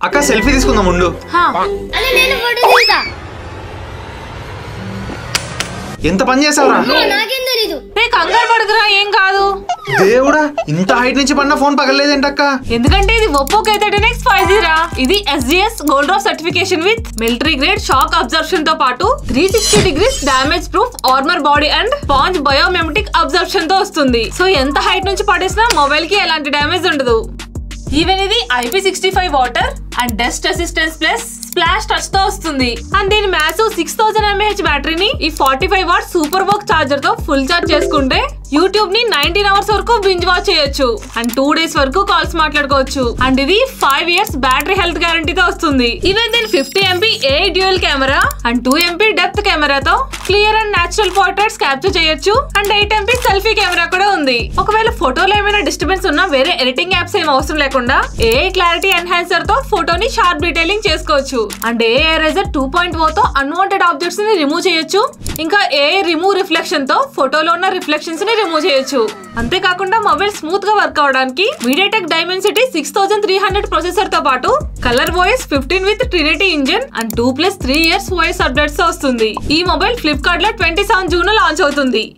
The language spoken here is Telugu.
అక్క సెల్ఫీ తీసుకుందాం ఉండు. ఎంత పని చేసావురా? కంగారు పడుకురా, ఏం కాదు. దేవుడా, ఇంత హైట్ నుంచి పడిన ఫోన్ పగలలేదేంటక్క? ఎందుకంటే ఇది ఒప్పో K13X 5G రా. ఇది SGS gold drop certification with military grade shock absorption తో పాటు 360 degrees damage proof armour body and sponge biomimetic absorption తో వస్తుంది. సో ఎంత హైట్ నుంచి పడేసినా మొబైల్ కి ఎలాంటి డామేజ్ ఉండదు. ఈవెన్ ఇది IP65 water and dust resistance plus splash touch తో వస్తుంది. అండ్ దీని మ్యాసివ్ 6000 mAh బ్యాటరీని ఈ 45 వాట్ సూపర్ వర్క్ చార్జర్ తో ఫుల్ చార్జ్ చేసుకుంటే యూట్యూబ్ ని 19 hours వరకు బింజ్ వాచ్ చేయొచ్చు అండ్ 2 days వరకు కాల్స్ మాట్లాడుకోవచ్చు. అండ్ ఇది 5 years బ్యాటరీ హెల్త్ గ్యారంటీతో వస్తుంది. ఈవెన్ దీని 50 MP AI dual camera and 2 MP depth కెమెరాతో clear and natural portraits capture చేయొచ్చు. అండ్ 8 MP సెల్ఫీ కెమెరా కూడా ఉంది. ఒకవేళ ఫోటోలో ఏమైనా డిస్టర్బెన్స్ ఉన్నా వేరే ఎడిటింగ్ యాప్స్ ఏం అవసరం లేకుండా AI క్లారిటీ ఎన్హాన్సర్ తో ఫోటోని షార్ప్ డీటెయిలింగ్ చేసుకోవచ్చు. అండ్ AI ఎరేజర్ 2.0 తో అన్వాంటెడ్ ఆబ్జెక్ట్స్ ని రిమూవ్ చేయొచ్చు. ఇంకా AI రిమూవ్ రిఫ్లెక్షన్ తో ఫోటోలో ఉన్న రిఫ్లెక్షన్స్ ని రిమూవ్ చేయొచ్చు. అంతేకాకుండా మొబైల్ స్మూత్ గా వర్క్ అవడానికి MediaTek Dimensity 6300 ప్రాసెసర్ తో పాటు colour voice 15 with Trinity engine and 2+3 years voice updates తో వస్తుంది. ఈ మొబైల్ ఫ్లిప్కార్ట్ లో 27 June లాంచ్ అవుతుంది.